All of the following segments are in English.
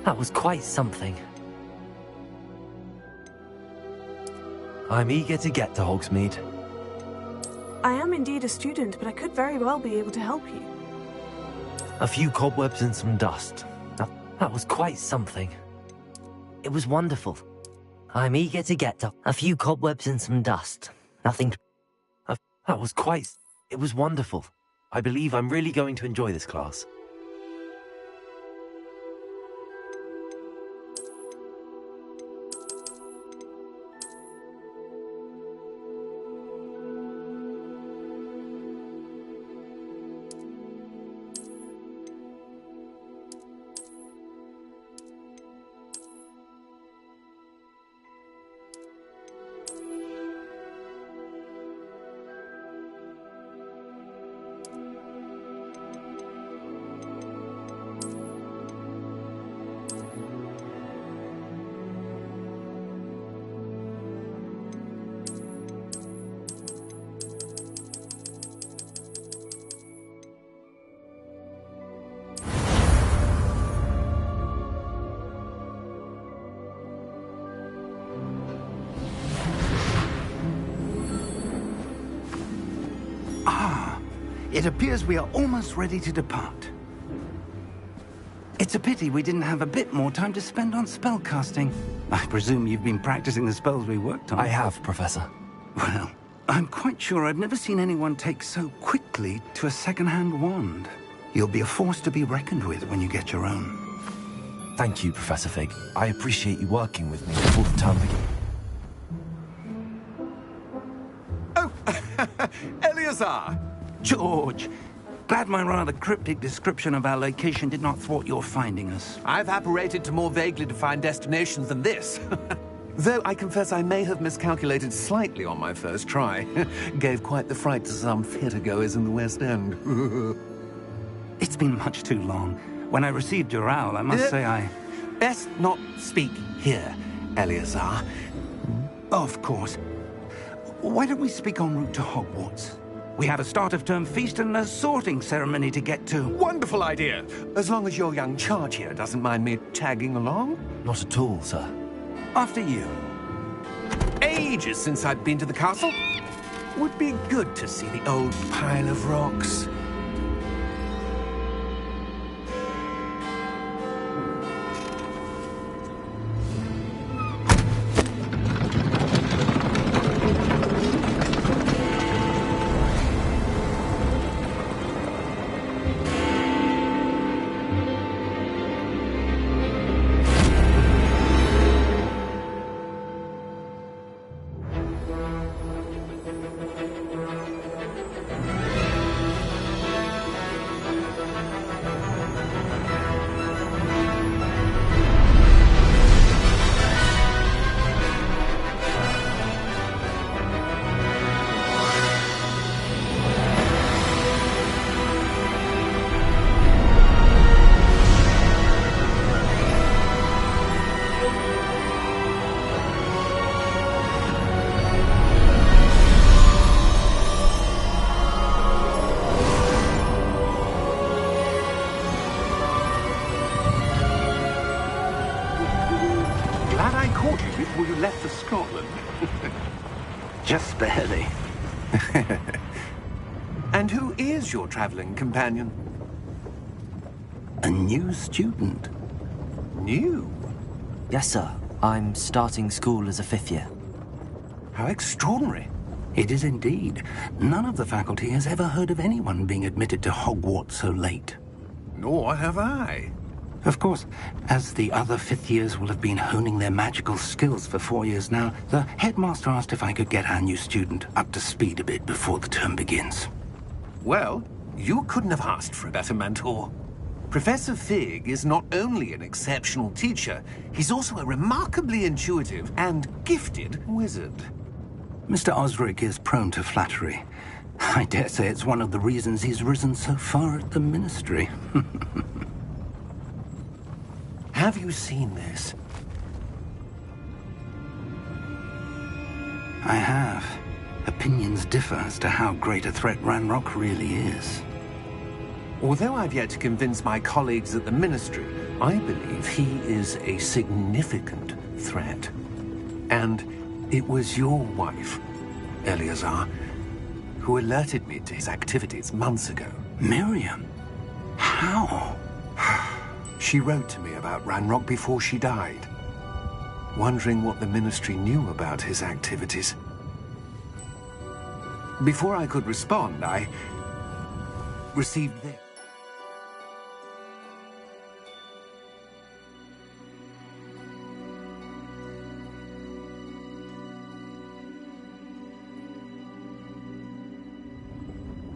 That was quite something. I'm eager to get to Hogsmeade. I am indeed a student, but I could very well be able to help you. A few cobwebs and some dust. That was quite something. It was wonderful. I'm eager to get to a few cobwebs and some dust. Nothing. That was quite. It was wonderful. I believe I'm really going to enjoy this class. It appears we are almost ready to depart. It's a pity we didn't have a bit more time to spend on spellcasting. I presume you've been practicing the spells we worked on. I have, Professor. Well, I'm quite sure I've never seen anyone take so quickly to a second-hand wand. You'll be a force to be reckoned with when you get your own. Thank you, Professor Fig. I appreciate you working with me before the term begins. Oh, Eleazar! George! Glad my rather cryptic description of our location did not thwart your finding us. I've apparated to more vaguely defined destinations than this. Though I confess I may have miscalculated slightly on my first try. Gave quite the fright to some theatre-goers in the West End. It's been much too long. When I received your owl, I must say I... Best not speak here, Eleazar. Of course. Why don't we speak en route to Hogwarts? We have a start-of-term feast and a sorting ceremony to get to. Wonderful idea! As long as your young charge here doesn't mind me tagging along. Not at all, sir. After you. Ages since I've been to the castle. Would be good to see the old pile of rocks. Before you left for Scotland. Just barely. And who is your traveling companion? A new student. New? Yes, sir. I'm starting school as a 5th year. How extraordinary. It is indeed. None of the faculty has ever heard of anyone being admitted to Hogwarts so late. Nor have I. Of course, as the other 5th years will have been honing their magical skills for 4 years now, the headmaster asked if I could get our new student up to speed a bit before the term begins. Well, you couldn't have asked for a better mentor. Professor Fig is not only an exceptional teacher, he's also a remarkably intuitive and gifted wizard. Mr. Osric is prone to flattery. I dare say it's one of the reasons he's risen so far at the Ministry. Have you seen this? I have. Opinions differ as to how great a threat Ranrock really is. Although I've yet to convince my colleagues at the Ministry, I believe he is a significant threat. And it was your wife, Eleazar, who alerted me to his activities months ago. Miriam? How? She wrote to me about Ranrock before she died, wondering what the Ministry knew about his activities. Before I could respond, I received this.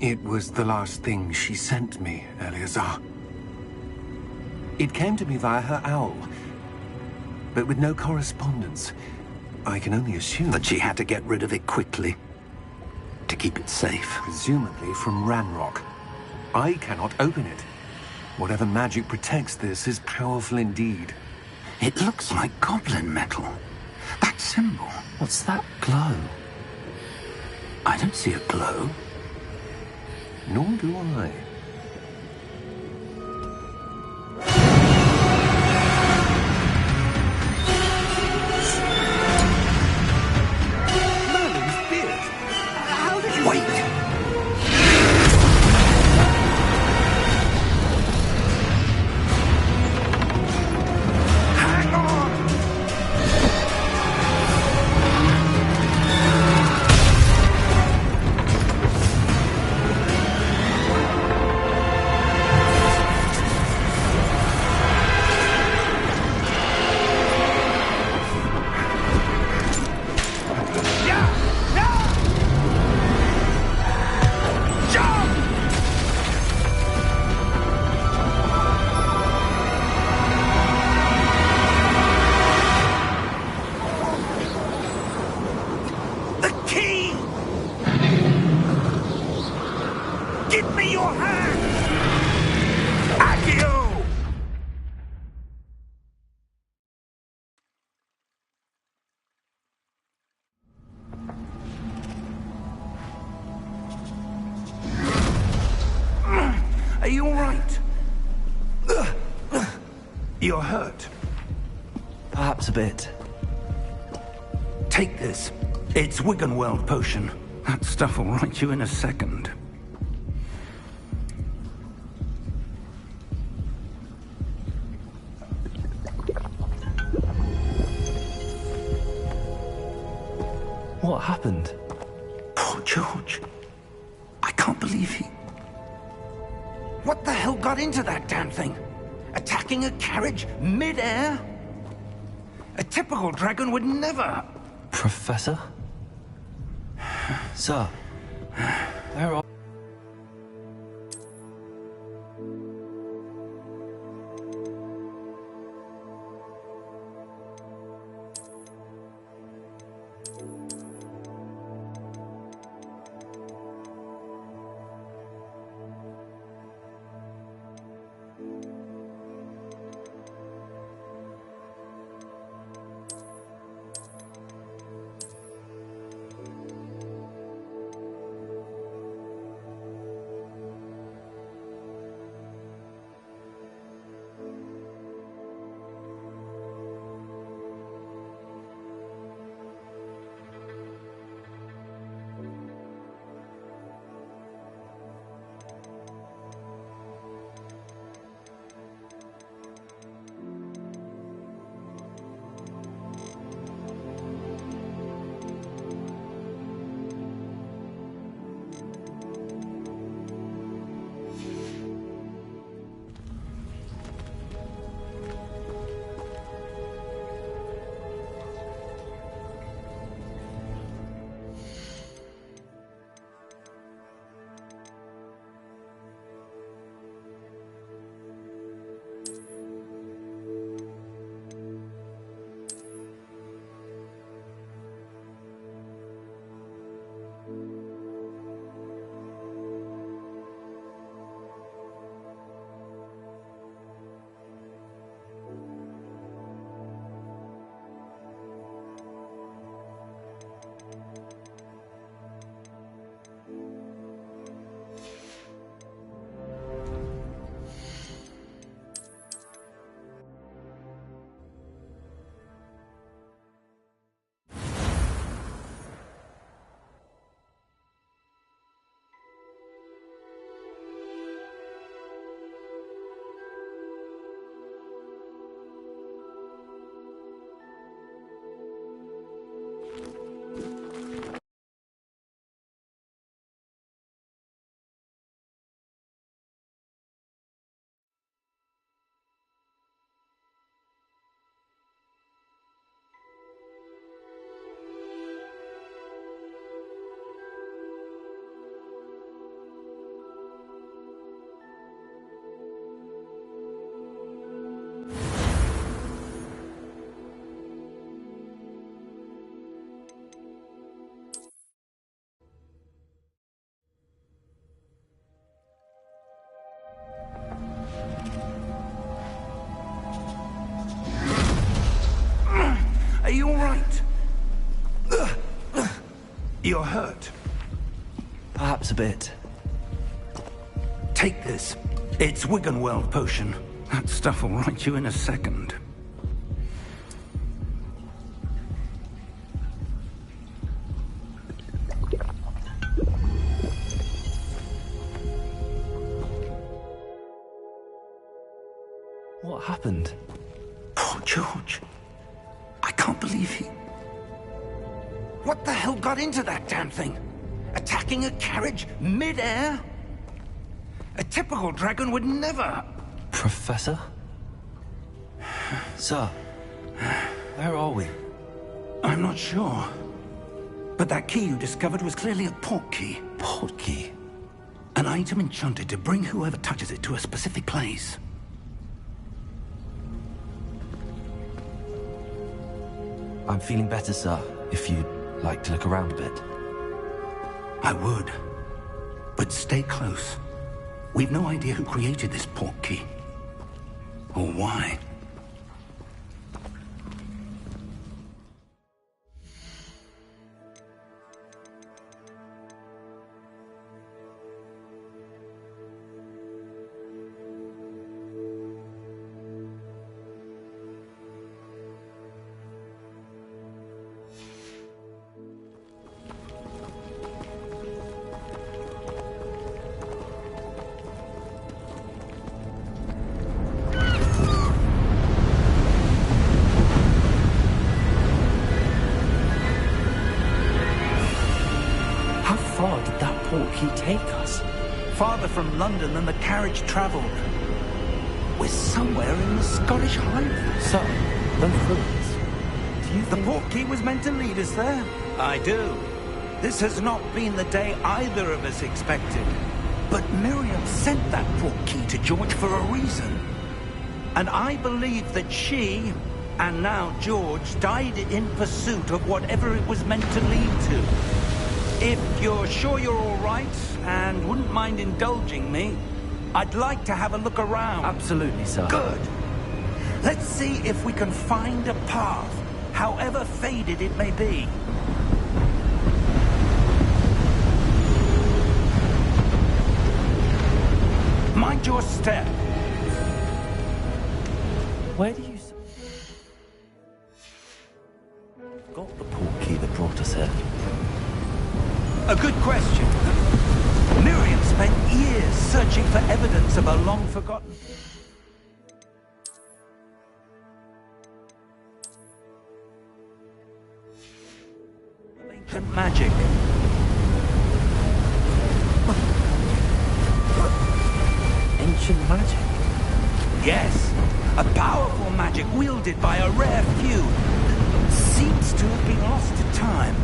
It was the last thing she sent me, Eleazar. It came to me via her owl, but with no correspondence. I can only assume That she had to get rid of it quickly to keep it safe. presumably from Ranrock. I cannot open it. Whatever magic protects this is powerful indeed. It looks like goblin metal. That symbol. What's that glow? I don't see a glow. Nor do I. Merlin's beard! How did you... Wait! Hang on! The key! Give me your hand! Accio! Are you all right? You're hurt. Perhaps a bit. Take this. It's Wiggenweld potion. That stuff will right you in a second. What happened? Poor George. I can't believe he... What the hell got into that damn thing? Attacking a carriage mid-air? A typical dragon would never... Professor? Sir, where are... You're hurt. Perhaps a bit. Take this. It's Wiggenweld potion. That stuff will right you in a second. What happened? Poor George. I can't believe he... What the hell got into that damn thing? Attacking a carriage mid-air? A typical dragon would never... Professor? Sir, where are we? I'm not sure. But that key you discovered was clearly a port key. Port key? An item enchanted to bring whoever touches it to a specific place. I'm feeling better, sir, if you'd like to look around a bit. I would. But stay close. We've no idea who created this port key. Or why. Take us? Farther from London than the carriage travelled. We're somewhere in the Scottish Highlands. Sir, those ruins. Do you The think... port key was meant to lead us there? I do. This has not been the day either of us expected. But Miriam sent that port key to George for a reason. And I believe that she, and now George, died in pursuit of whatever it was meant to lead to. If you're sure you're all right, and wouldn't mind indulging me, I'd like to have a look around. Absolutely, sir. Good. Let's see if we can find a path, however faded it may be. Mind your step. Where do you... Got the port key that brought us here? A good question. Miriam spent years searching for evidence of a long-forgotten... ancient magic. Ancient magic? Yes, a powerful magic wielded by a rare few. Seems to have been lost to time.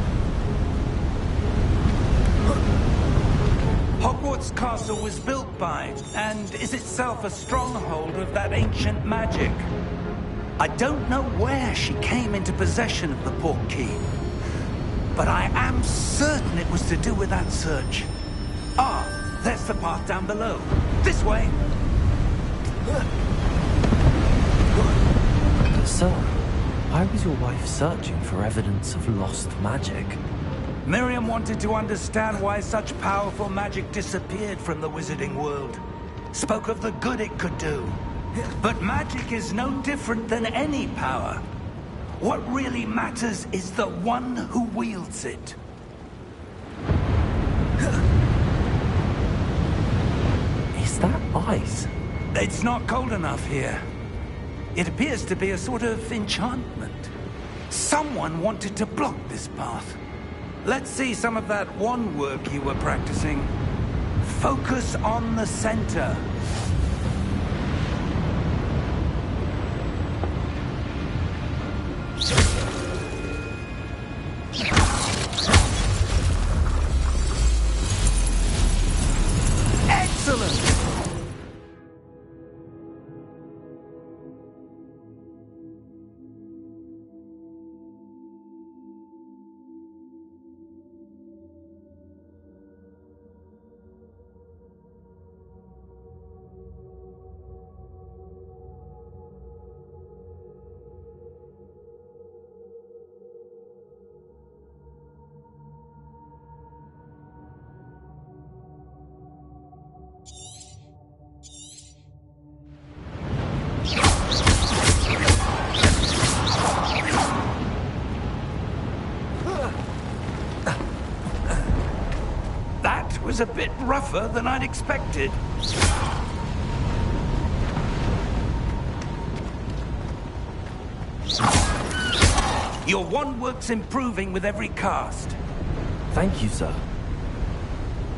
Hogwarts Castle was built by it, and is itself a stronghold of that ancient magic. I don't know where she came into possession of the port key, but I am certain it was to do with that search. Ah, there's the path down below. This way! Sir, why was your wife searching for evidence of lost magic? Miriam wanted to understand why such powerful magic disappeared from the wizarding world. Spoke of the good it could do. But magic is no different than any power. What really matters is the one who wields it. Is that ice? It's not cold enough here. It appears to be a sort of enchantment. Someone wanted to block this path. Let's see some of that wand work you were practicing. Focus on the center. Excellent! was a bit rougher than I'd expected. Your wand work's improving with every cast. Thank you, sir.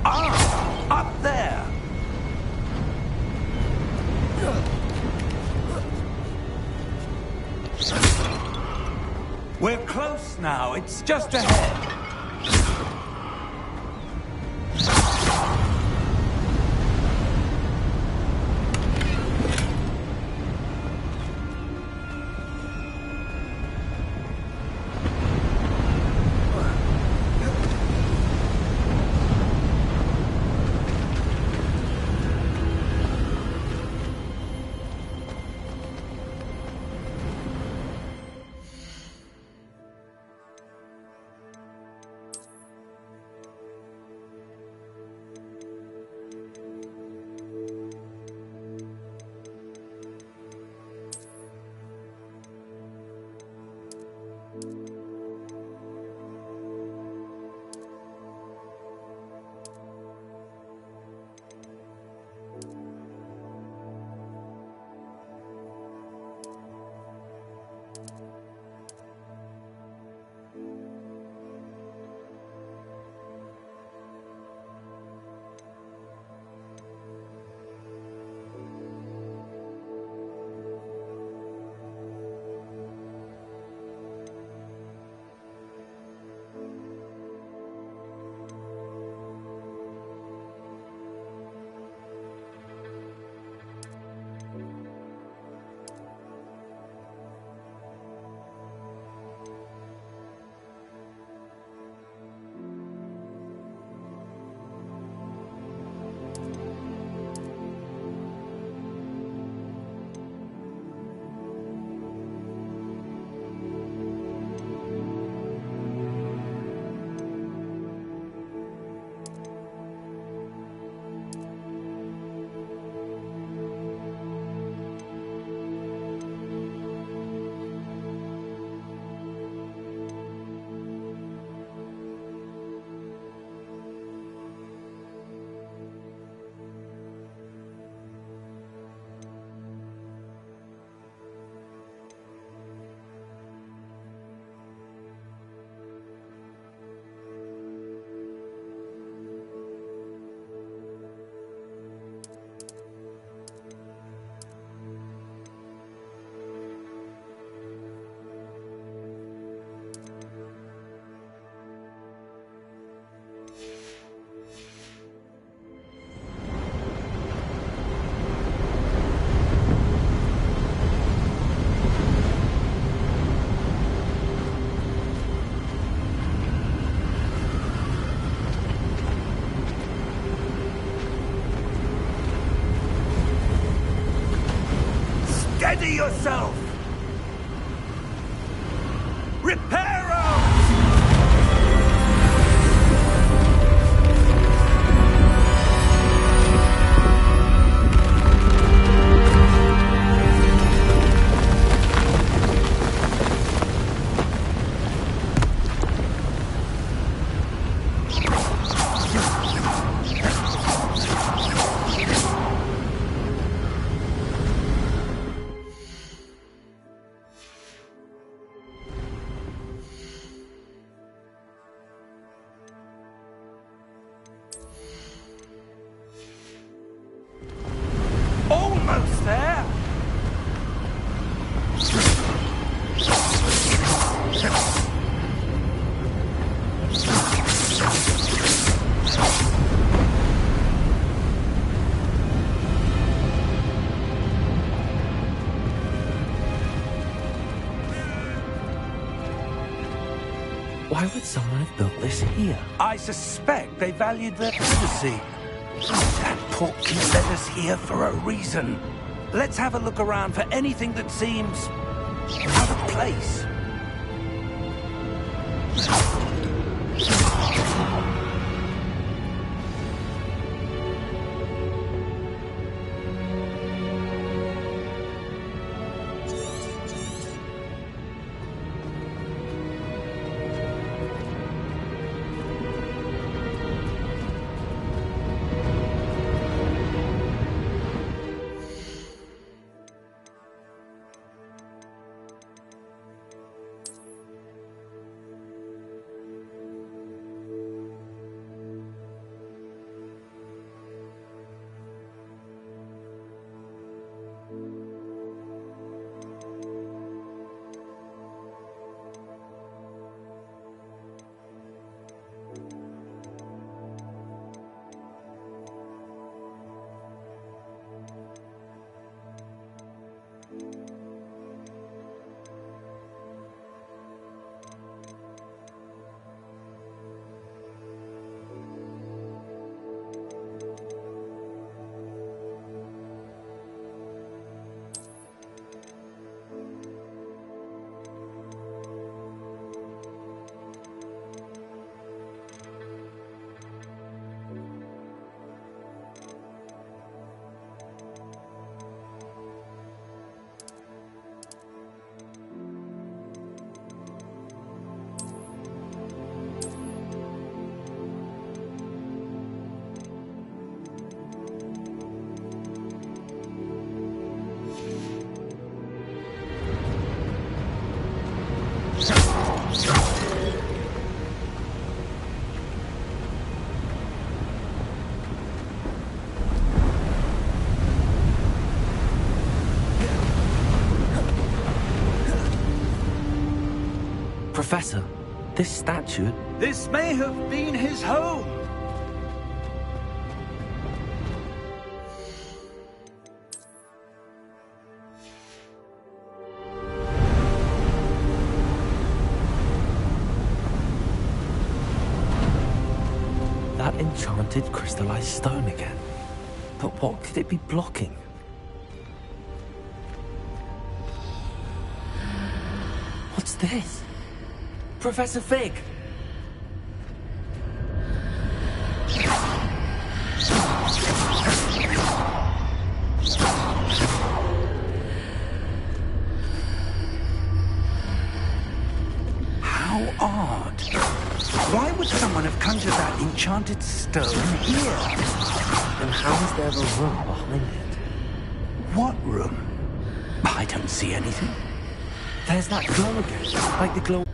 Ah! Up there! We're close now. It's just ahead. Steady yourself! Reparo! Almost there! Why would someone have built this here? I suspect they valued their privacy. That portkey led us here for a reason. Let's have a look around for anything that seems out of place. Professor, this statue... This may have been his home. That enchanted crystallized stone again. But what could it be blocking? What's this? Professor Fig! How odd. Why would someone have conjured that enchanted stone here? And how is there a room behind it? What room? I don't see anything. There's that glow again, like the glow...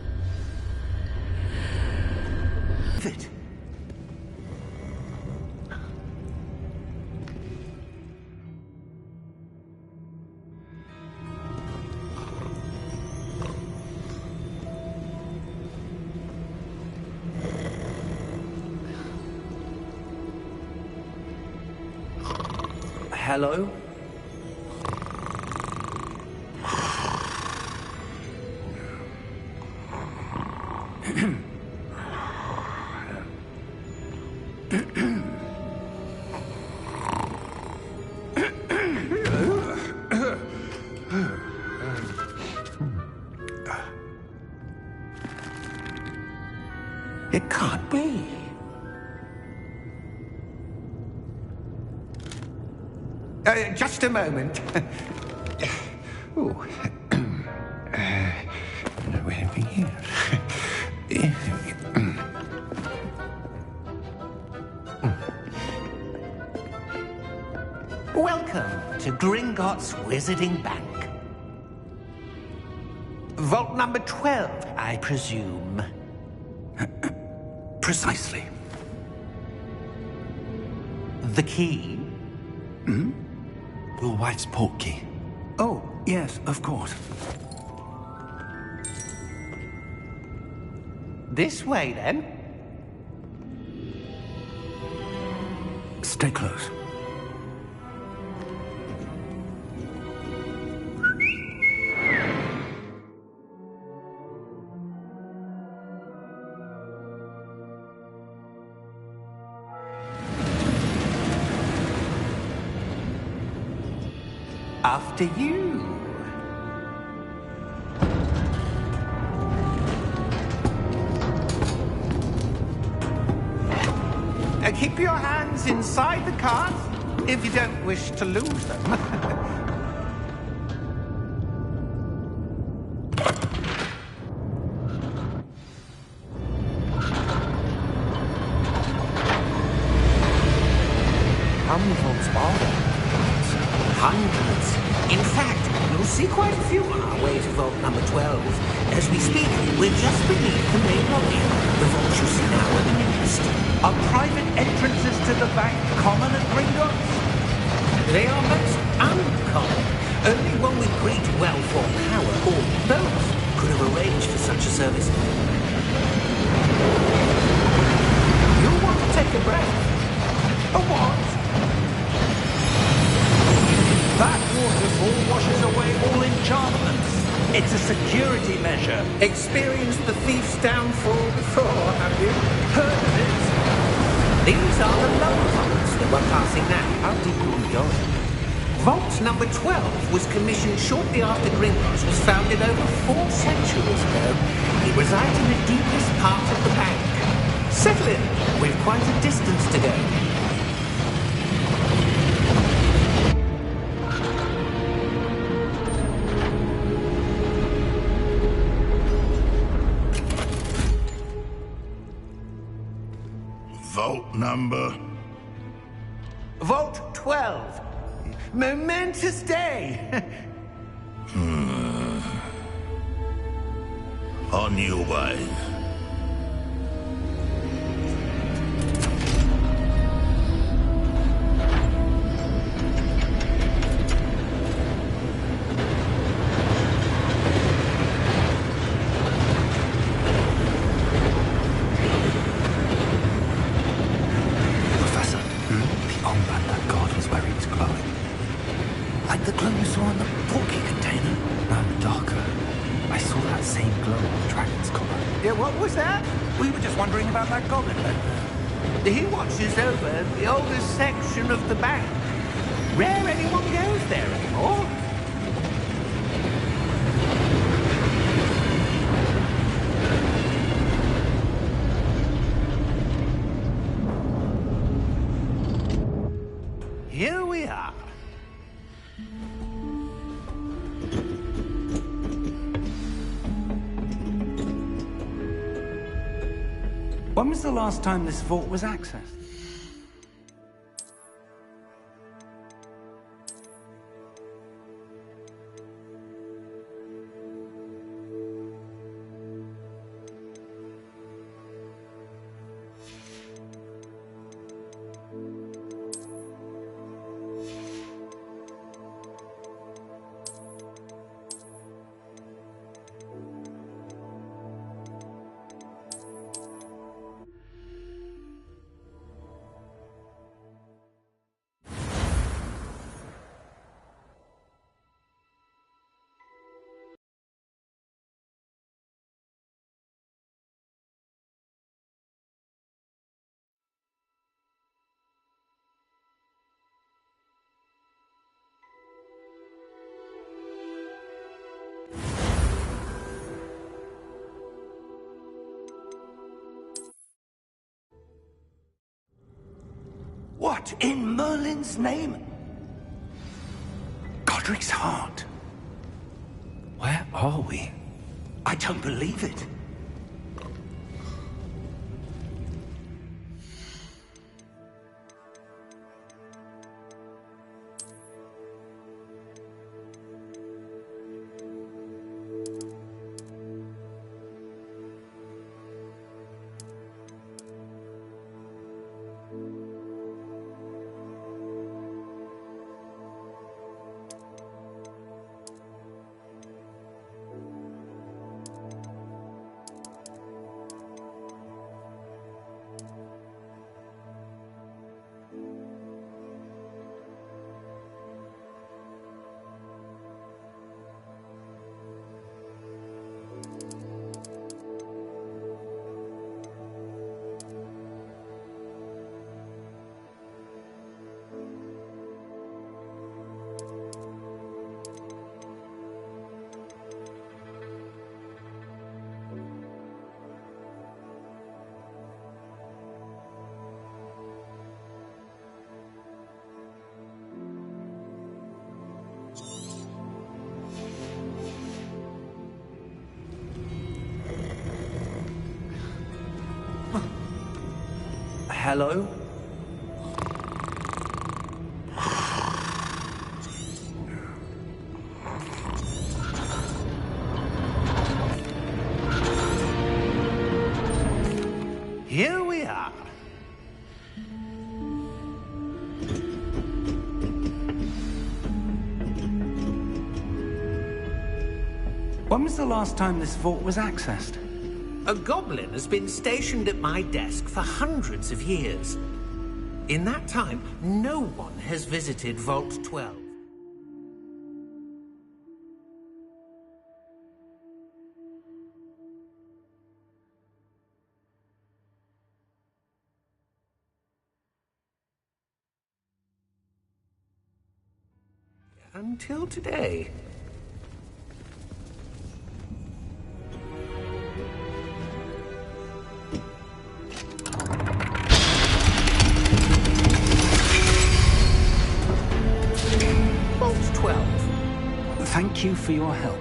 It. Hello? It can't be. Just a moment. Oh. Where are we here? Welcome to Gringotts Wizarding Bank. Vault number 12, I presume. Precisely. The key? Your wife's portkey. Oh, yes, of course. This way, then. Stay close. After you. Keep your hands inside the cart if you don't wish to lose them. How many vaults are there? Hundreds. In fact, you'll see quite a few on our way to vault number 12. As we speak, we're just beneath the main lobby. The vaults you see now are the nearest. Are private entrances to the bank common at Gringotts? They are most uncommon. Only one with great wealth or power, or both, could have arranged for such a service. You'll want to take a breath. A what? That waterfall washes away all enchantments. It's a security measure. Experienced the thief's downfall before, have you? Heard of it? These are the lower vaults that we're passing now. How deep are we going? Vault number 12 was commissioned shortly after Gringotts was founded over 4 centuries ago. It resides in the deepest part of the bank. Settle in. We've quite a distance to go. Vault number? Vault 12. Momentous day. On your way. wondering about that goblin back there. He watches over the oldest section of the bank. Rare anyone goes there anymore. Here we are. When was the last time this vault was accessed? What in Merlin's name? Godric's heart. Where are we? I don't believe it. Hello? Here we are. When was the last time this vault was accessed? A goblin has been stationed at my desk for hundreds of years. In that time, no one has visited Vault 12. Until today. Vault 12. Thank you for your help.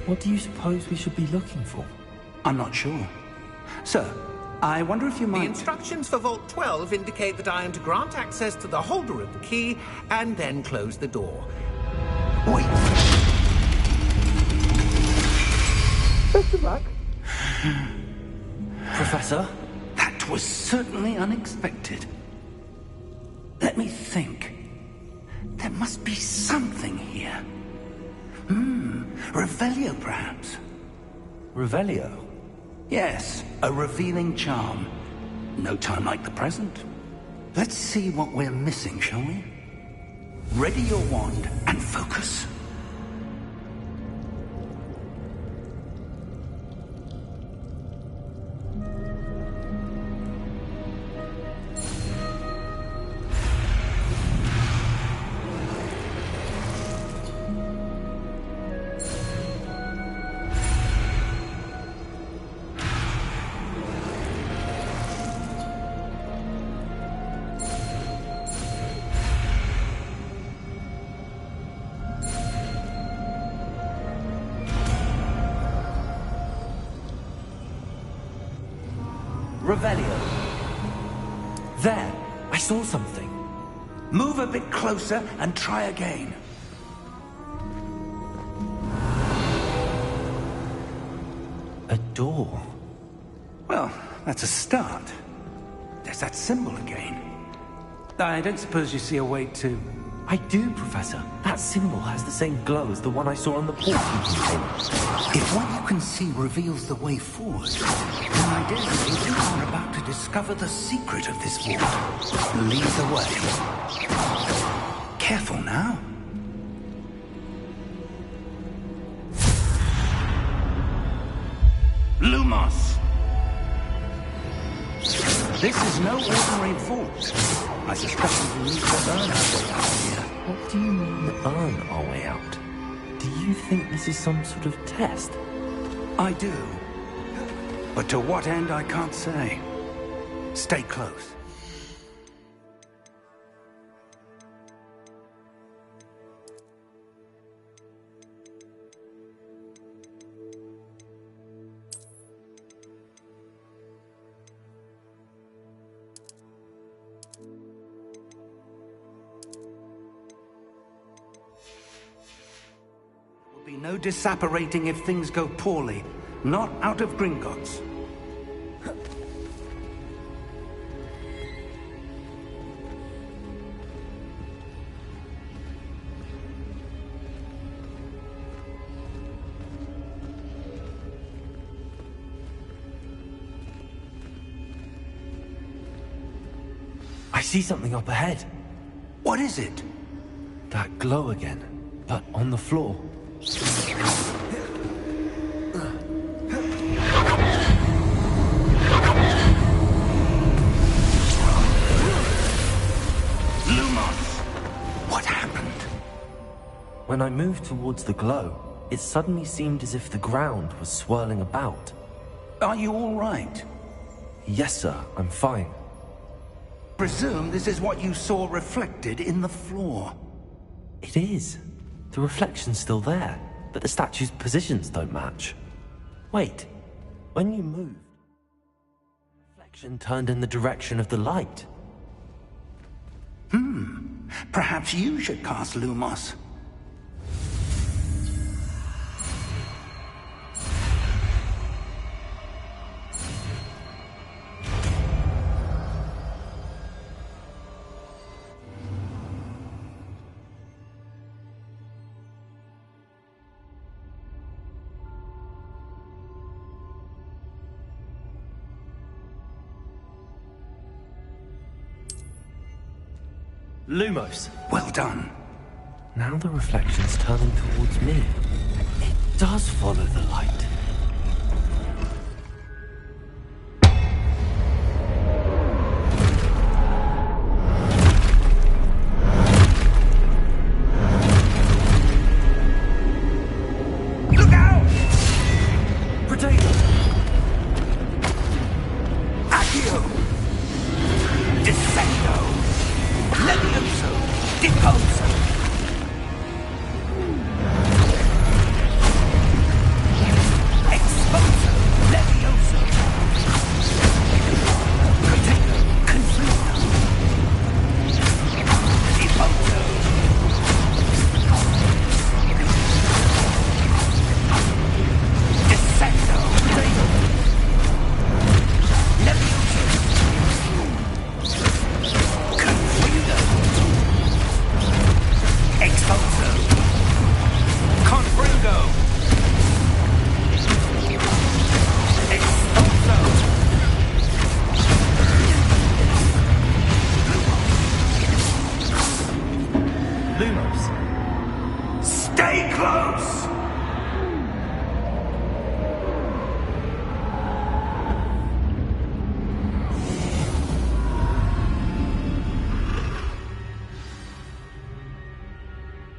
What do you suppose we should be looking for? I'm not sure. Sir, I wonder if you The might... instructions for Vault 12 indicate that I am to grant access to the holder of the key and then close the door. Wait. Best of luck. Professor? That was certainly unexpected. Let me think. There must be something here. Revelio, perhaps. Revelio? Yes, a revealing charm. No time like the present. Let's see what we're missing, shall we? Ready your wand and focus. Revelio. There! I saw something. Move a bit closer and try again. A door. Well, that's a start. There's that symbol again. I don't suppose you see a way to... I do, Professor. That symbol has the same glow as the one I saw on the portal container. If what you can see reveals the way forward, then I dare say you are about to discover the secret of this vault. Lead the way. Careful now. Lumos! This is no ordinary vault. I suspect we will need to earn our way out here. What do you mean, earn our way out? Do you think this is some sort of test? I do. But to what end, I can't say. Stay close. Be no disapparating if things go poorly. Not out of Gringotts. I see something up ahead. What is it? That glow again, but on the floor. Lumos! What happened? When I moved towards the glow, it suddenly seemed as if the ground was swirling about. Are you all right? Yes, sir, I'm fine. Presume this is what you saw reflected in the floor. It is. The reflection's still there, but the statue's positions don't match. Wait, when you moved, the reflection turned in the direction of the light. Perhaps you should cast Lumos. Lumos! Well done. Now the reflection's turning towards me. It does follow the light. Look out! Potato! Accio! Descendo! Levioso! Deposo!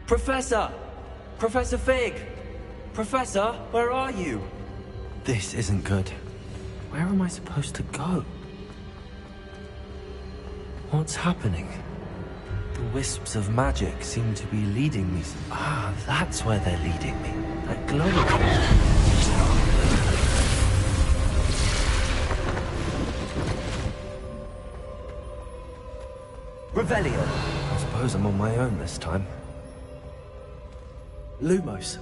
Professor! Professor Fig! Professor, where are you? This isn't good. Where am I supposed to go? What's happening? The wisps of magic seem to be leading me. Ah, that's where they're leading me. That glow. Revelio. I suppose I'm on my own this time. Lumos.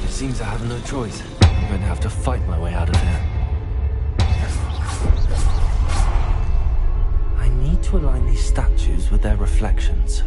It seems I have no choice. I'm going to have to fight my way out of here. I need to align these statues with their reflections.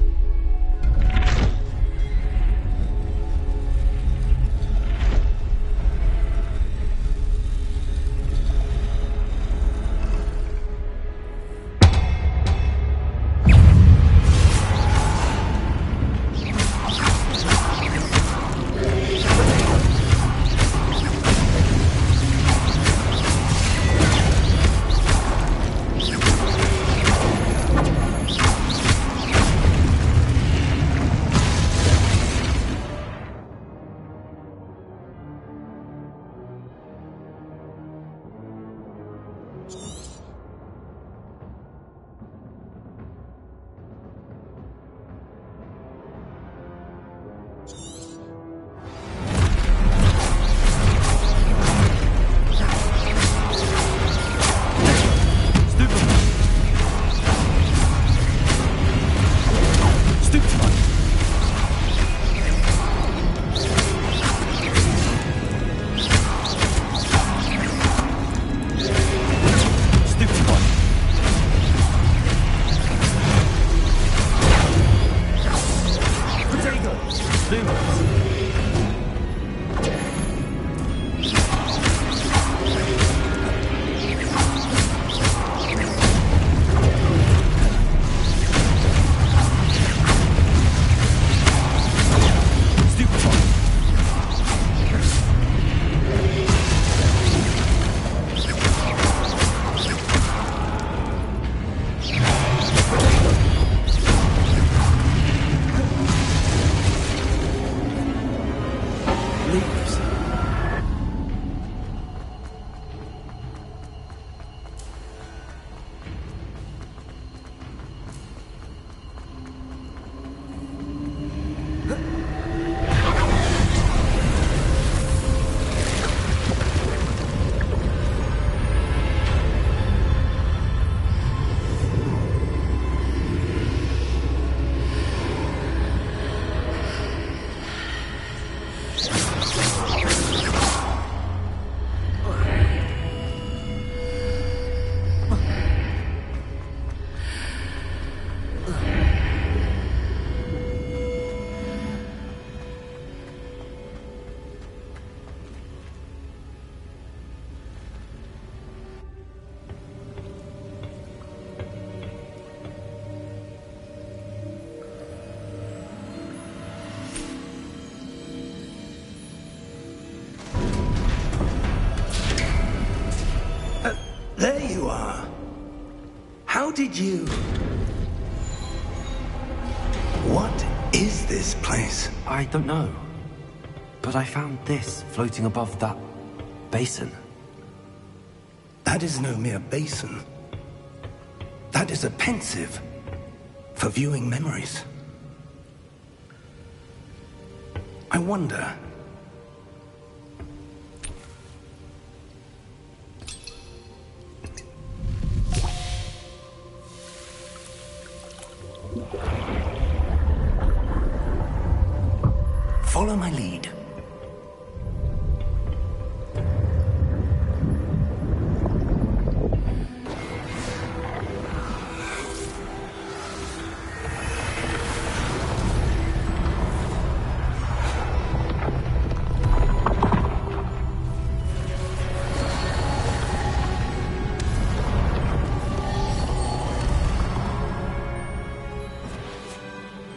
There you are. How did you... What is this place? I don't know. But I found this floating above that basin. That is no mere basin. That is a pensive for viewing memories. I wonder... Follow my lead.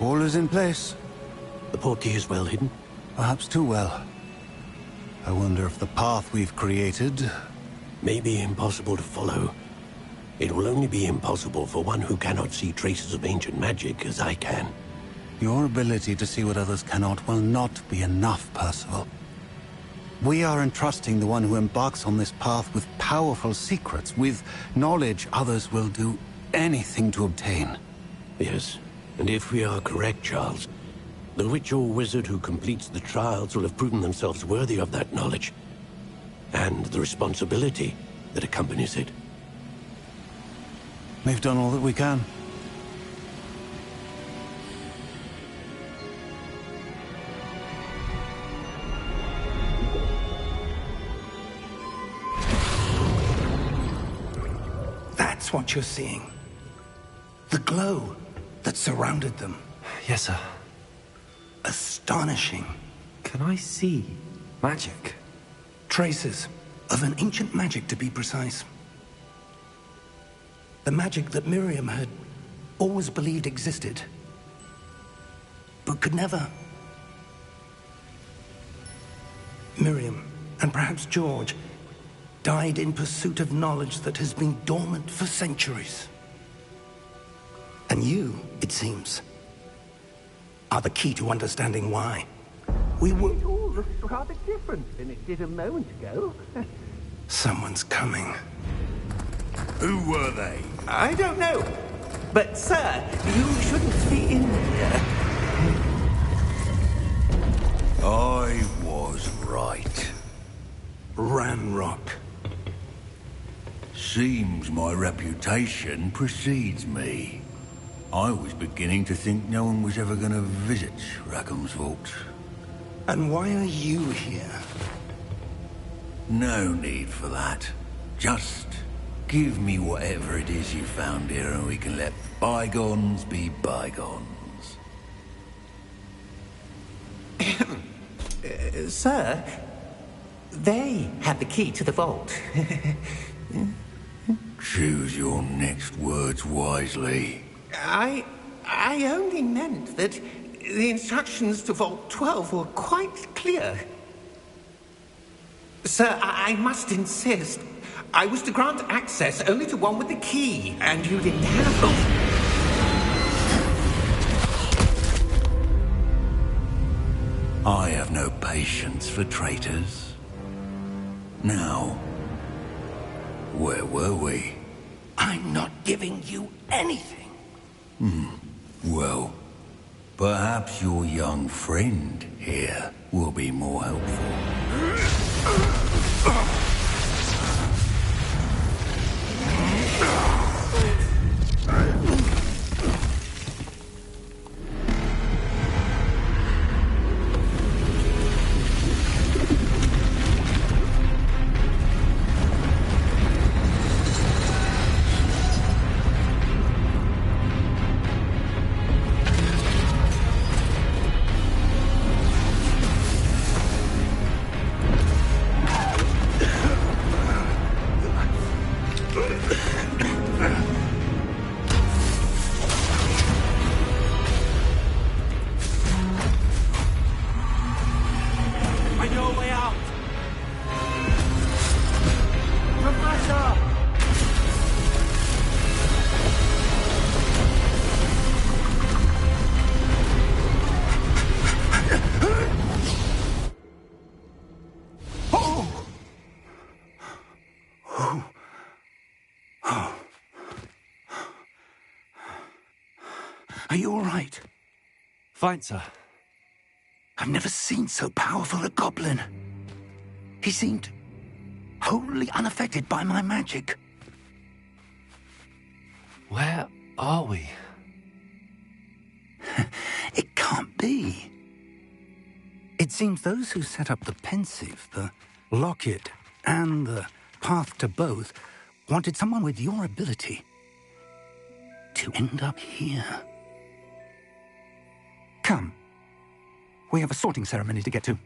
All is in place. The portkey is well hidden. Perhaps too well. I wonder if the path we've created... May be impossible to follow. It will only be impossible for one who cannot see traces of ancient magic as I can. Your ability to see what others cannot will not be enough, Percival. We are entrusting the one who embarks on this path with powerful secrets, with knowledge others will do anything to obtain. Yes, and if we are correct, Charles, the witch or wizard who completes the trials will have proven themselves worthy of that knowledge, and the responsibility that accompanies it. We've done all that we can. That's what you're seeing. The glow that surrounded them. Yes, sir. Astonishing. Can I see magic? Traces of an ancient magic, to be precise. The magic that Miriam had always believed existed, but could never. Miriam, and perhaps George, died in pursuit of knowledge that has been dormant for centuries. And you, it seems, are the key to understanding why. We were... It all looks rather different than it did a moment ago. Someone's coming. Who were they? I don't know. But, sir, you shouldn't be in here. I was right. Ramrock. Seems my reputation precedes me. I was beginning to think no one was ever going to visit Rackham's Vault. And why are you here? No need for that. Just give me whatever it is you found here and we can let bygones be bygones. Sir, they had the key to the vault. Choose your next words wisely. I only meant that the instructions to Vault 12 were quite clear. Sir, I must insist. I was to grant access only to one with the key, and you didn't have them. I have no patience for traitors. Now, where were we? I'm not giving you anything. Well, perhaps your young friend here will be more helpful. Find your way out! Professor! Are you all right? Fine, sir. I've never seen so powerful a goblin. He seemed wholly unaffected by my magic. Where are we? It can't be. It seems those who set up the pensive, the locket, and the path to both wanted someone with your ability to end up here. Come. We have a sorting ceremony to get to.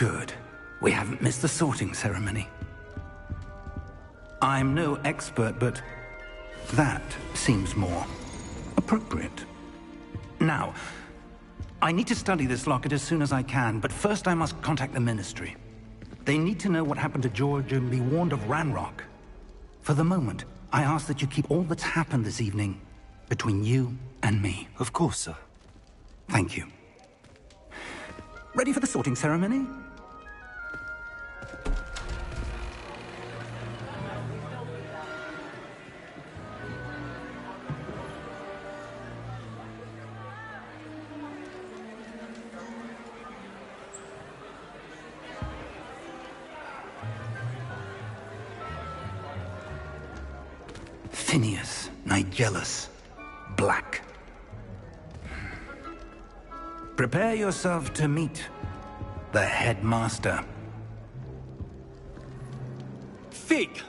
Good. We haven't missed the sorting ceremony. I'm no expert, but that seems more appropriate. Now, I need to study this locket as soon as I can, but first I must contact the Ministry. They need to know what happened to George and be warned of Ranrock. For the moment, I ask that you keep all that's happened this evening between you and me. Of course, sir. Thank you. Ready for the sorting ceremony? Phineas, Nigellus, Black. Prepare yourself to meet the headmaster. Fig!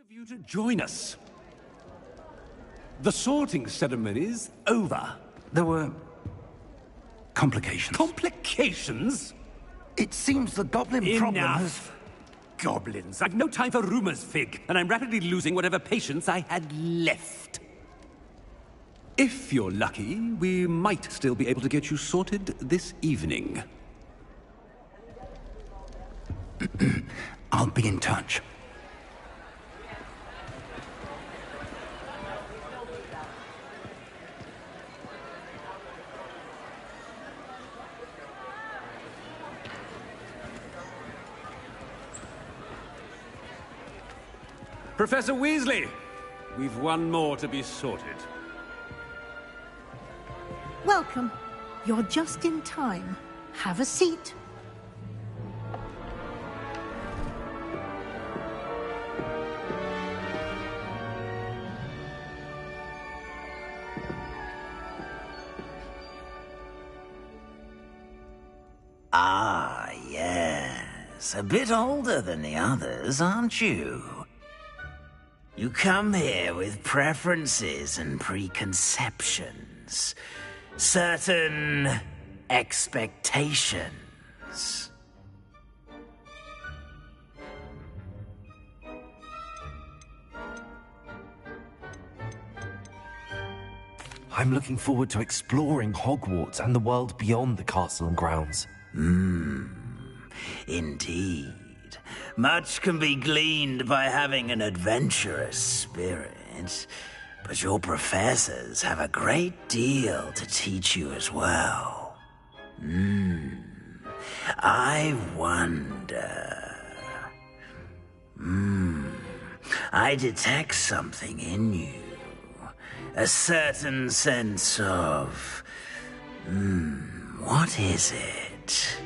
Of you to join us. The sorting ceremony's over. There were complications. Complications? It seems the goblin problem has... Enough. Goblins. I've no time for rumors, Fig, and I'm rapidly losing whatever patience I had left. If you're lucky, we might still be able to get you sorted this evening. I'll be in touch. Professor Weasley, we've one more to be sorted. Welcome. You're just in time. Have a seat. Yes, a bit older than the others, aren't you? You come here with preferences and preconceptions. Certain expectations. I'm looking forward to exploring Hogwarts and the world beyond the castle and grounds. Indeed. Much can be gleaned by having an adventurous spirit, but your professors have a great deal to teach you as well. I wonder... I detect something in you. A certain sense of... what is it?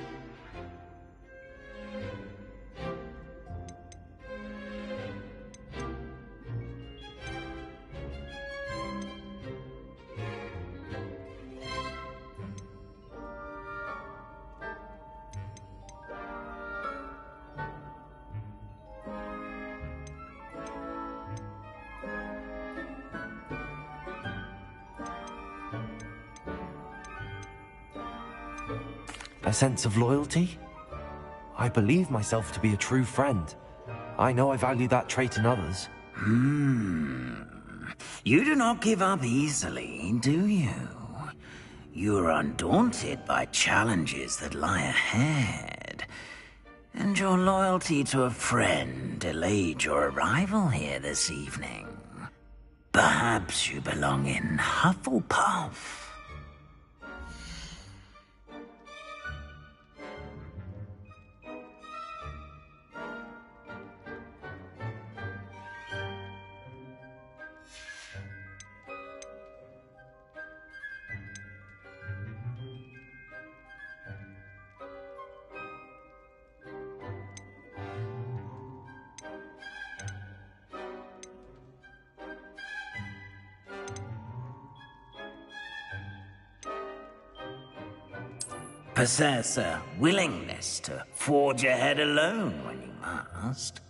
A sense of loyalty? I believe myself to be a true friend. I know I value that trait in others. You do not give up easily, do you? You are undaunted by challenges that lie ahead. And your loyalty to a friend delayed your arrival here this evening. Perhaps you belong in Hufflepuff. Possess a willingness to forge ahead alone when you must.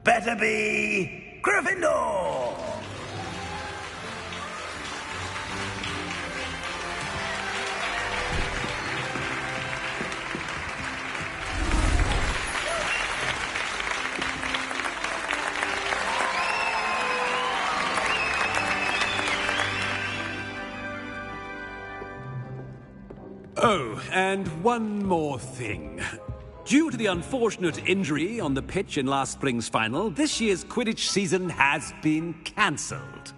Better be Gryffindor! Oh, and one more thing. Due to the unfortunate injury on the pitch in last spring's final, this year's Quidditch season has been cancelled.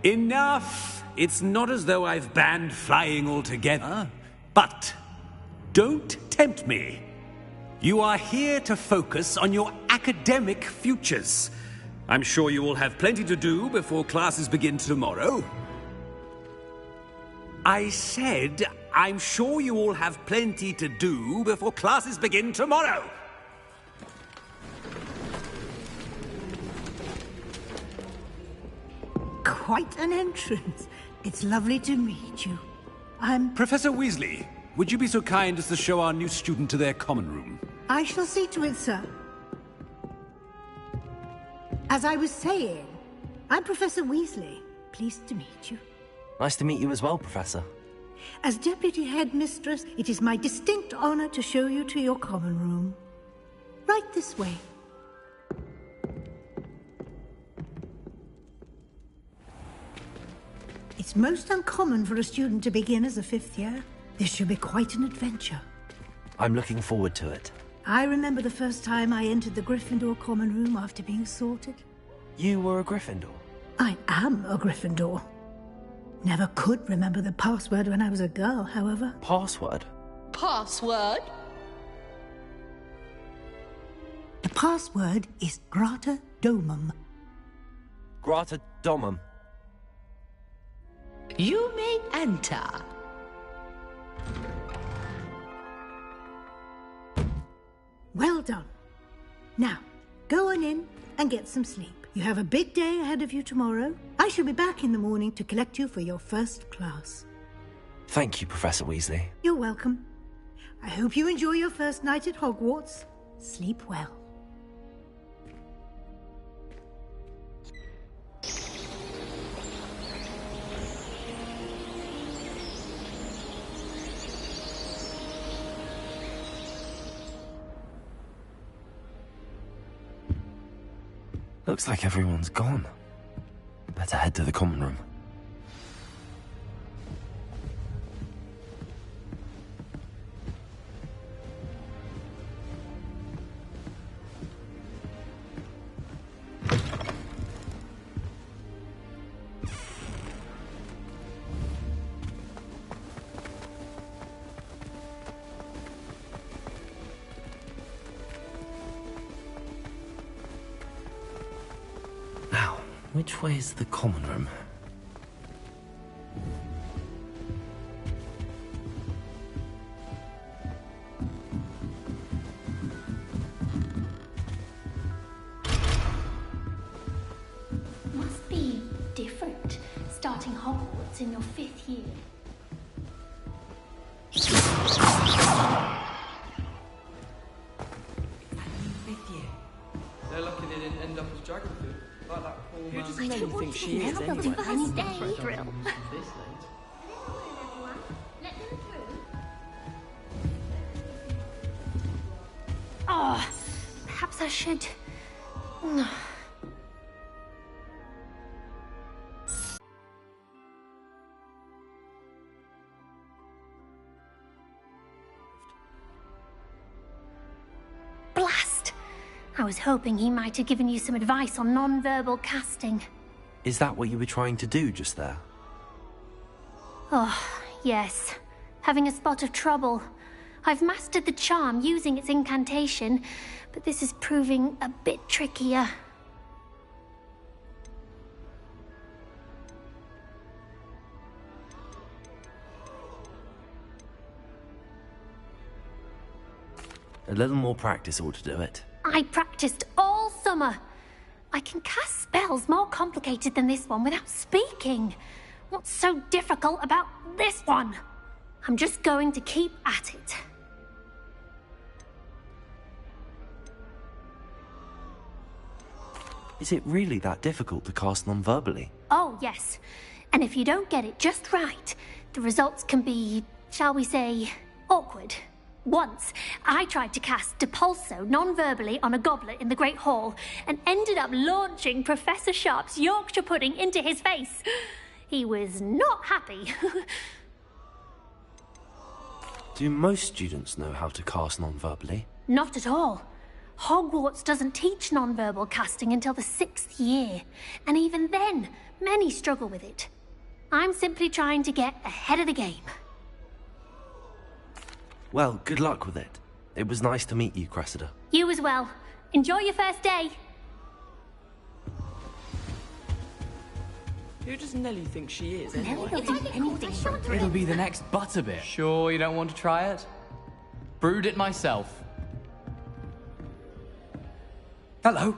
Enough! It's not as though I've banned flying altogether. But don't tempt me. You are here to focus on your academic futures. I'm sure you will have plenty to do before classes begin tomorrow. I said, I'm sure you all have plenty to do before classes begin tomorrow. Quite an entrance. It's lovely to meet you. Professor Weasley, would you be so kind as to show our new student to their common room? I shall see to it, sir. As I was saying, I'm Professor Weasley. Pleased to meet you. Nice to meet you as well, Professor. As Deputy Headmistress, it is my distinct honor to show you to your common room. Right this way. It's most uncommon for a student to begin as a fifth year. This should be quite an adventure. I'm looking forward to it. I remember the first time I entered the Gryffindor common room after being sorted. You were a Gryffindor? I am a Gryffindor. Never could remember the password when I was a girl, however. Password? Password? The password is Grata Domum. Grata Domum. You may enter. Well done. Now, go on in and get some sleep. You have a big day ahead of you tomorrow. I shall be back in the morning to collect you for your first class. Thank you, Professor Weasley. You're welcome. I hope you enjoy your first night at Hogwarts. Sleep well. Looks like everyone's gone. Better head to the common room. Which way is the common room? Must be different, starting Hogwarts in your 5th year. They're lucky they didn't end up as dragon food. Like that poor man. Who does Nelly think she is anyway? First day drill. Oh, perhaps I should. Blast! I was hoping he might have given you some advice on non-verbal casting. Is that what you were trying to do just there? Oh, yes. Having a spot of trouble. I've mastered the charm using its incantation, but this is proving a bit trickier. A little more practice ought to do it. I practiced all summer. I can cast spells more complicated than this one without speaking. What's so difficult about this one? I'm just going to keep at it. Is it really that difficult to cast non-verbally? Oh, yes. And if you don't get it just right, the results can be, shall we say, awkward. Once, I tried to cast Depulso non-verbally on a goblet in the Great Hall and ended up launching Professor Sharp's Yorkshire pudding into his face. He was not happy. Do most students know how to cast non-verbally? Not at all. Hogwarts doesn't teach non-verbal casting until the 6th year, and even then, many struggle with it. I'm simply trying to get ahead of the game. Well, good luck with it. It was nice to meet you, Cressida. You as well. Enjoy your first day. Who does Nelly think she is Nelly anyway? will do anything for a It'll be the next Butterbit. Sure you don't want to try it? Brewed it myself. Hello,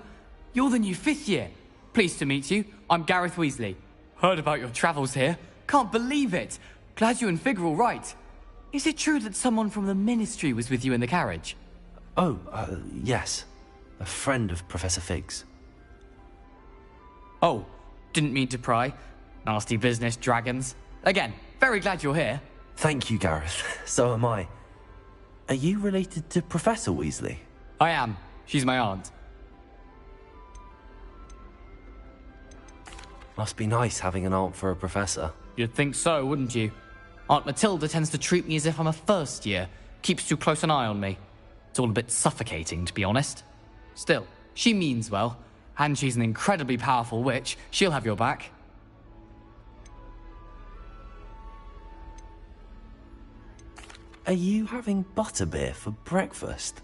you're the new 5th year. Pleased to meet you. I'm Gareth Weasley. Heard about your travels here. Can't believe it. Glad you and Fig are all right. Is it true that someone from the Ministry was with you in the carriage? Oh, yes. A friend of Professor Fig's. Oh, didn't mean to pry. Nasty business, dragons. Again, very glad you're here. Thank you, Gareth. So am I. Are you related to Professor Weasley? I am. She's my aunt. Must be nice having an aunt for a professor. You'd think so, wouldn't you? Aunt Matilda tends to treat me as if I'm a first year. Keeps too close an eye on me. It's all a bit suffocating, to be honest. Still, she means well. And she's an incredibly powerful witch. She'll have your back. Are you having butterbeer for breakfast?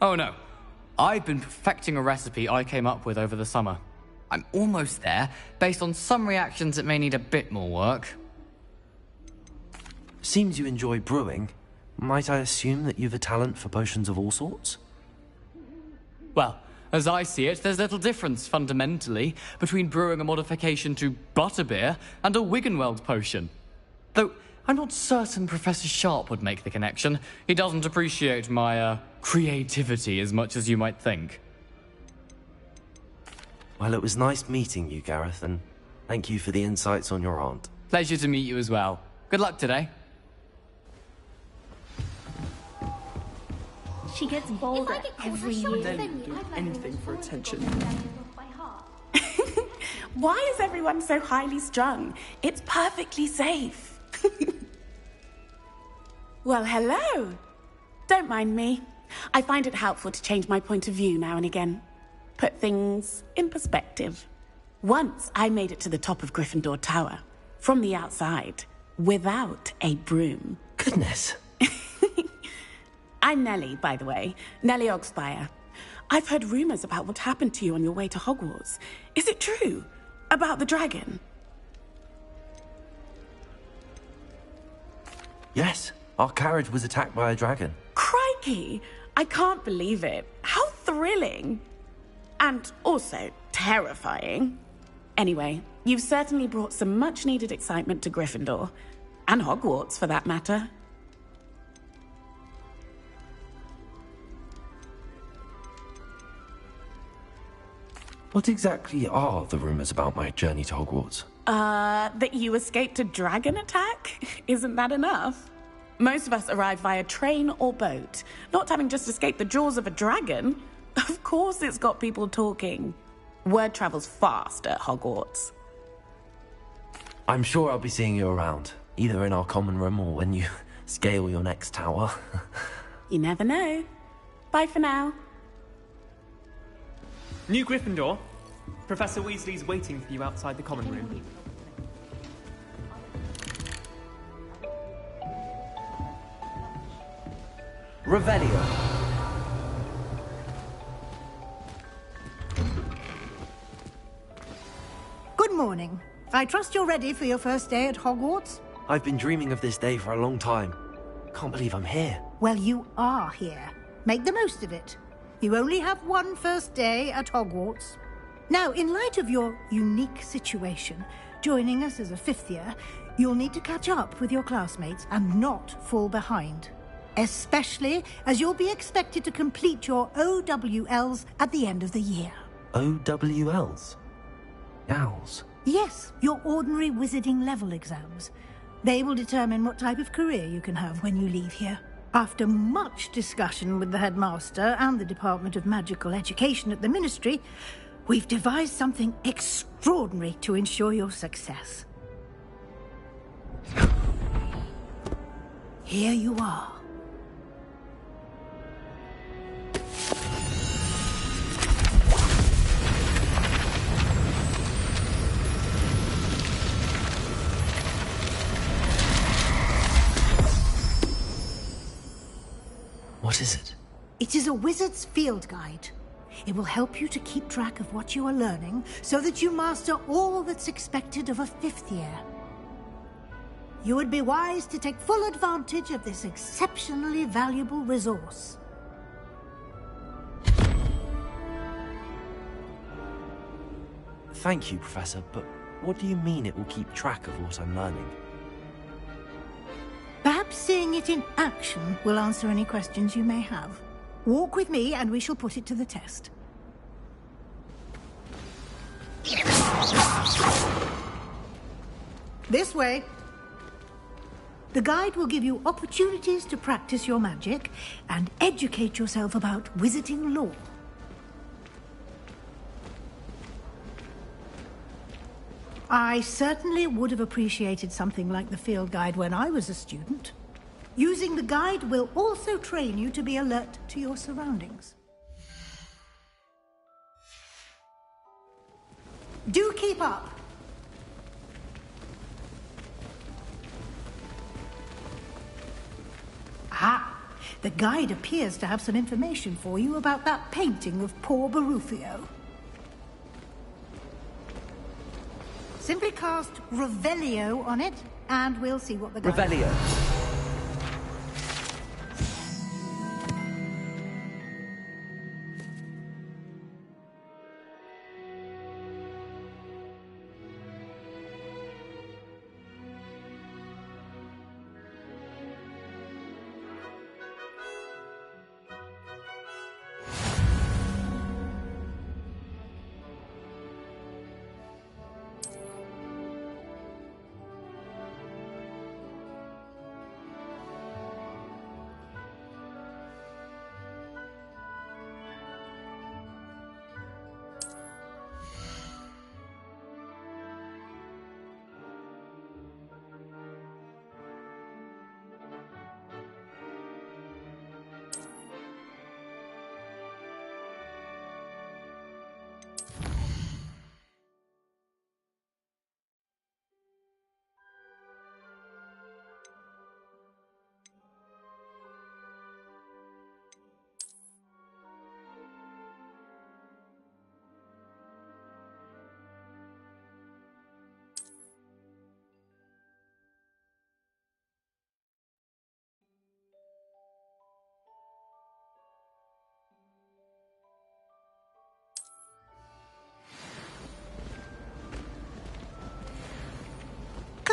Oh no. I've been perfecting a recipe I came up with over the summer. I'm almost there. Based on some reactions, it may need a bit more work. Seems you enjoy brewing. Might I assume that you've a talent for potions of all sorts? Well, As I see it, there's little difference, fundamentally, between brewing a modification to butterbeer and a Wiggenweld potion. Though, I'm not certain Professor Sharp would make the connection. He doesn't appreciate my, creativity as much as you might think. Well, it was nice meeting you, Gareth, and thank you for the insights on your aunt. Pleasure to meet you as well. Good luck today. She gets bolder every year. Nelly will do anything for attention. Why is everyone so highly strung? It's perfectly safe. Well, hello. Don't mind me. I find it helpful to change my point of view now and again. Put things in perspective. Once I made it to the top of Gryffindor Tower, from the outside, without a broom. Goodness. I'm Nellie, by the way. Nellie Ogspire. I've heard rumors about what happened to you on your way to Hogwarts. Is it true? About the dragon? Yes, our carriage was attacked by a dragon. Crikey! I can't believe it. How thrilling! And also terrifying. Anyway, you've certainly brought some much-needed excitement to Gryffindor. And Hogwarts, for that matter. What exactly are the rumors about my journey to Hogwarts? That you escaped a dragon attack? Isn't that enough? Most of us arrive via train or boat, not having just escaped the jaws of a dragon. Of course it's got people talking. Word travels fast at Hogwarts. I'm sure I'll be seeing you around, either in our common room or when you scale your next tower. You never know. Bye for now. New Gryffindor. Professor Weasley's waiting for you outside the common room. Revelio. Good morning. I trust you're ready for your first day at Hogwarts? I've been dreaming of this day for a long time. Can't believe I'm here. Well, you are here. Make the most of it. You only have one first day at Hogwarts. Now, in light of your unique situation, joining us as a fifth year, you'll need to catch up with your classmates and not fall behind. Especially as you'll be expected to complete your OWLs at the end of the year. OWLs? Owls? Yes, your ordinary wizarding level exams. They will determine what type of career you can have when you leave here. After much discussion with the headmaster and the Department of Magical Education at the Ministry, we've devised something extraordinary to ensure your success. Here you are. What is it? It is a wizard's field guide. It will help you to keep track of what you are learning so that you master all that's expected of a fifth year. You would be wise to take full advantage of this exceptionally valuable resource. Thank you, Professor, but what do you mean it will keep track of what I'm learning? Perhaps seeing it in action will answer any questions you may have. Walk with me and we shall put it to the test. This way. The guide will give you opportunities to practice your magic and educate yourself about wizarding lore. I certainly would have appreciated something like the field guide when I was a student. Using the guide will also train you to be alert to your surroundings. Do keep up. Ah, the guide appears to have some information for you about that painting of poor Barufio. Simply cast Revelio on it, and we'll see what the guide... Revelio.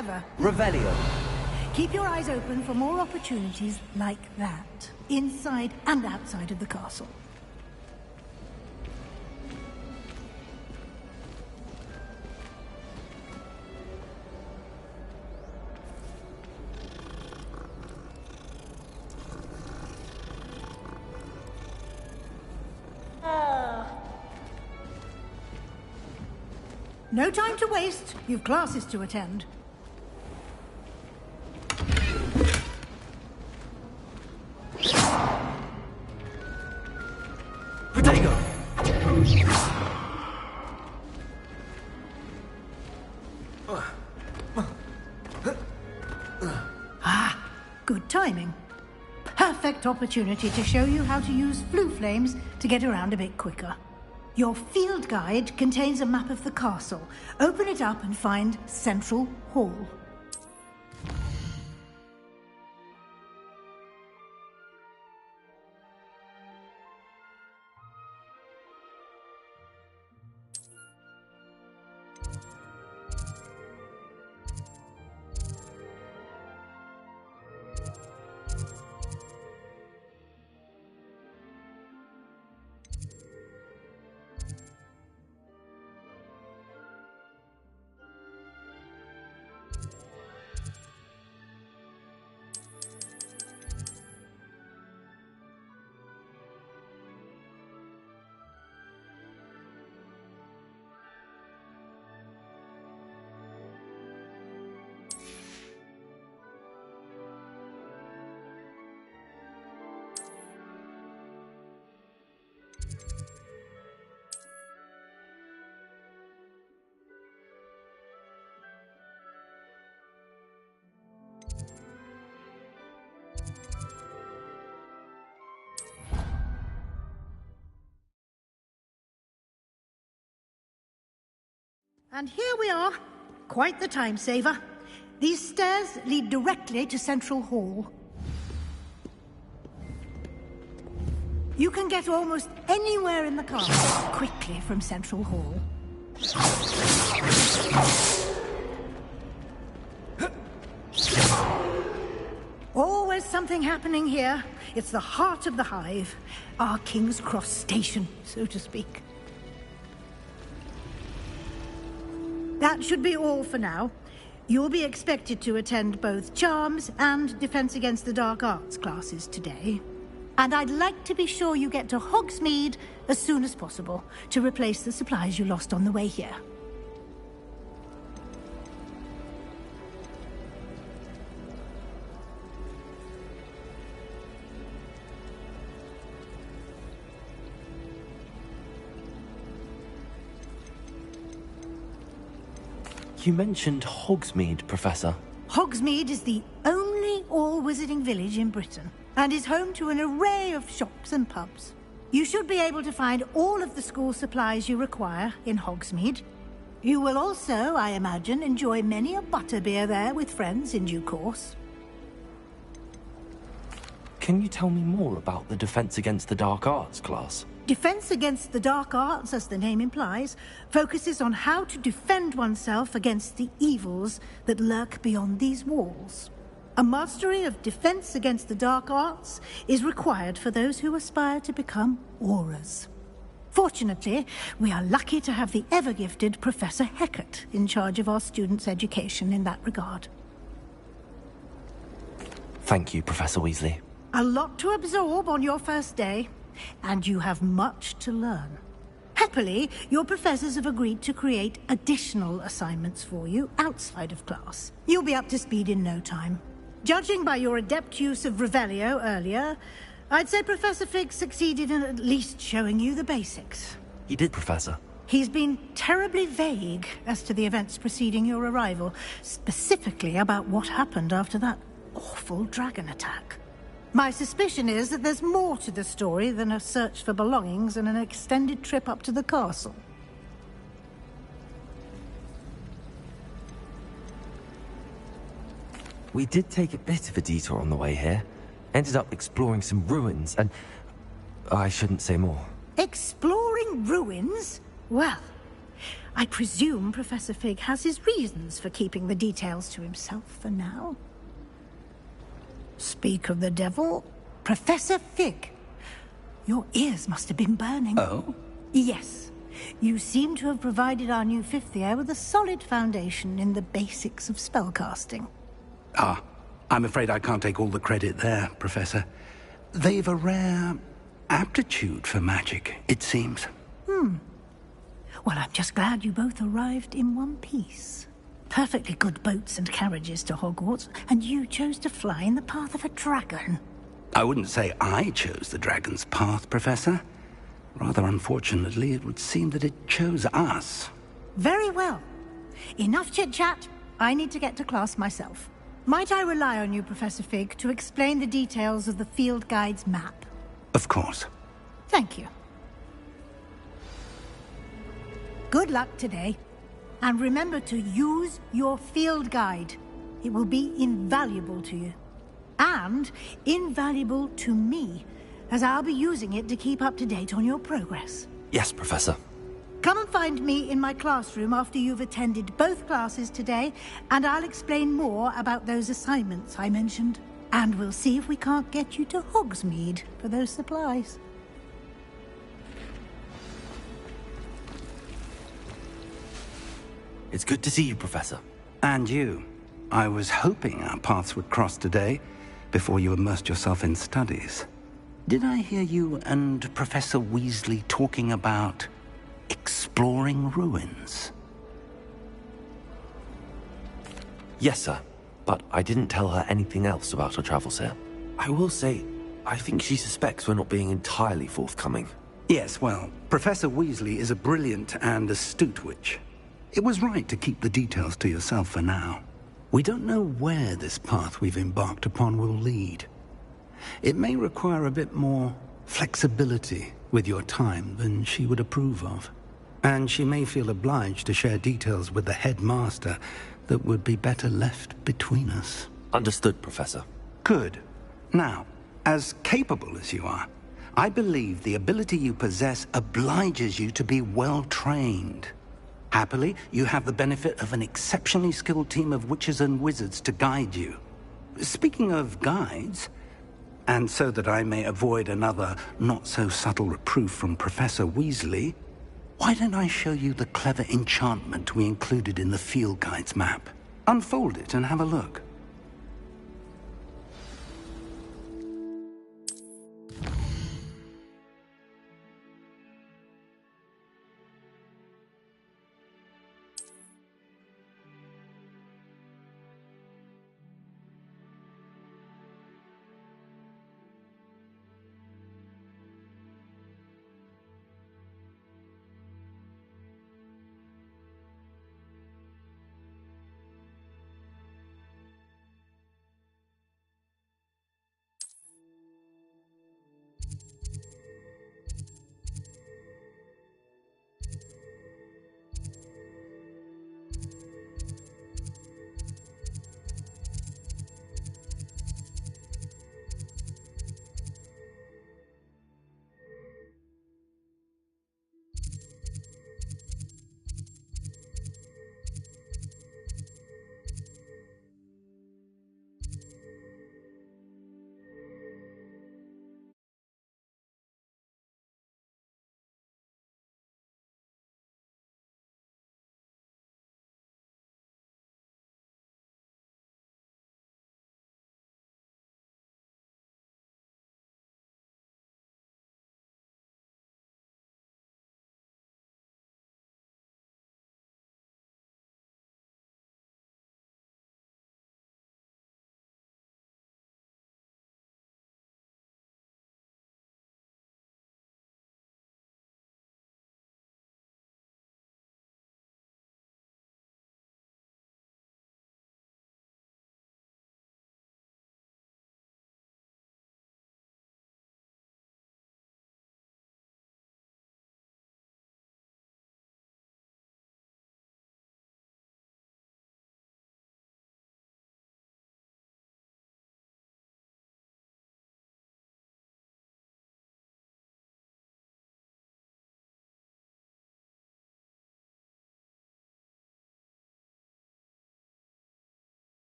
clever. Revelio. Keep your eyes open for more opportunities like that, inside and outside of the castle. No time to waste. You've classes to attend. Protego! Good timing. Perfect opportunity to show you how to use flue flames to get around a bit quicker. Your field guide contains a map of the castle. Open it up and find Central Hall. And here we are. Quite the time saver. These stairs lead directly to Central Hall. You can get almost anywhere in the castle quickly from Central Hall. Always something happening here. It's the heart of the hive. Our King's Cross station, so to speak. That should be all for now. You'll be expected to attend both Charms and Defense Against the Dark Arts classes today. And I'd like to be sure you get to Hogsmeade as soon as possible to replace the supplies you lost on the way here. You mentioned Hogsmeade, Professor. Hogsmeade is the only all-wizarding village in Britain and is home to an array of shops and pubs. You should be able to find all of the school supplies you require in Hogsmeade. You will also, I imagine, enjoy many a butterbeer there with friends in due course. Can you tell me more about the Defense Against the Dark Arts class? Defense Against the Dark Arts, as the name implies, focuses on how to defend oneself against the evils that lurk beyond these walls. A mastery of Defense Against the Dark Arts is required for those who aspire to become Aurors. Fortunately, we are lucky to have the ever-gifted Professor Hecat in charge of our students' education in that regard. Thank you, Professor Weasley. A lot to absorb on your first day, and you have much to learn. Happily, your professors have agreed to create additional assignments for you outside of class. You'll be up to speed in no time. Judging by your adept use of Revelio earlier, I'd say Professor Fig succeeded in at least showing you the basics. He did, Professor. He's been terribly vague as to the events preceding your arrival, specifically about what happened after that awful dragon attack. My suspicion is that there's more to the story than a search for belongings and an extended trip up to the castle. We did take a bit of a detour on the way here. Ended up exploring some ruins and... I shouldn't say more. Exploring ruins? Well, I presume Professor Fig has his reasons for keeping the details to himself for now. Speak of the devil, Professor Fig. Your ears must have been burning. Oh? Yes. You seem to have provided our new fifth year with a solid foundation in the basics of spellcasting. Ah, I'm afraid I can't take all the credit there, Professor. They've a rare aptitude for magic, it seems. Well, I'm just glad you both arrived in one piece. Perfectly good boats and carriages to Hogwarts, and you chose to fly in the path of a dragon. I wouldn't say I chose the dragon's path, Professor. Rather unfortunately, it would seem that it chose us. Very well. Enough chit-chat. I need to get to class myself. Might I rely on you, Professor Fig, to explain the details of the field guide's map? Of course. Thank you. Good luck today. And remember to use your field guide. It will be invaluable to you. And invaluable to me, as I'll be using it to keep up to date on your progress. Yes, Professor. Come and find me in my classroom after you've attended both classes today, and I'll explain more about those assignments I mentioned. And we'll see if we can't get you to Hogsmeade for those supplies. It's good to see you, Professor. And you. I was hoping our paths would cross today, before you immersed yourself in studies. Did I hear you and Professor Weasley talking about exploring ruins? Yes, sir. But I didn't tell her anything else about our travels here. I will say, I think she suspects we're not being entirely forthcoming. Yes, well, Professor Weasley is a brilliant and astute witch. It was right to keep the details to yourself for now. We don't know where this path we've embarked upon will lead. It may require a bit more flexibility with your time than she would approve of. And she may feel obliged to share details with the headmaster that would be better left between us. Understood, Professor. Good. Now, as capable as you are, I believe the ability you possess obliges you to be well trained. Happily, you have the benefit of an exceptionally skilled team of witches and wizards to guide you. Speaking of guides, and so that I may avoid another not-so-subtle reproof from Professor Weasley, why don't I show you the clever enchantment we included in the field guide's map? Unfold it and have a look.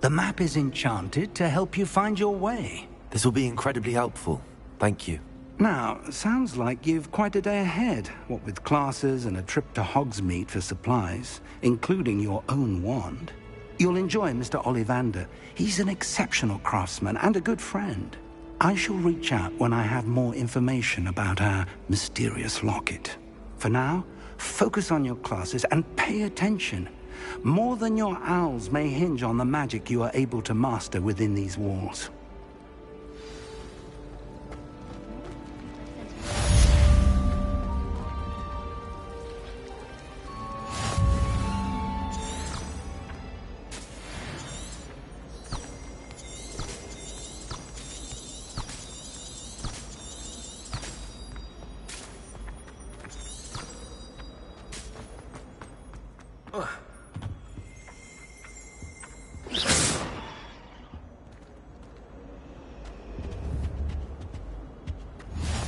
The map is enchanted to help you find your way. This will be incredibly helpful. Thank you. Now, sounds like you've quite a day ahead, what with classes and a trip to Hogsmeade for supplies, including your own wand. You'll enjoy Mr. Ollivander. He's an exceptional craftsman and a good friend. I shall reach out when I have more information about our mysterious locket. For now, focus on your classes and pay attention. More than your owls may hinge on the magic you are able to master within these walls.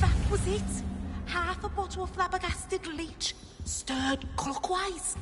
That was it. Half a bottle of flabbergasted leech, stirred clockwise.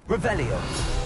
Revelio.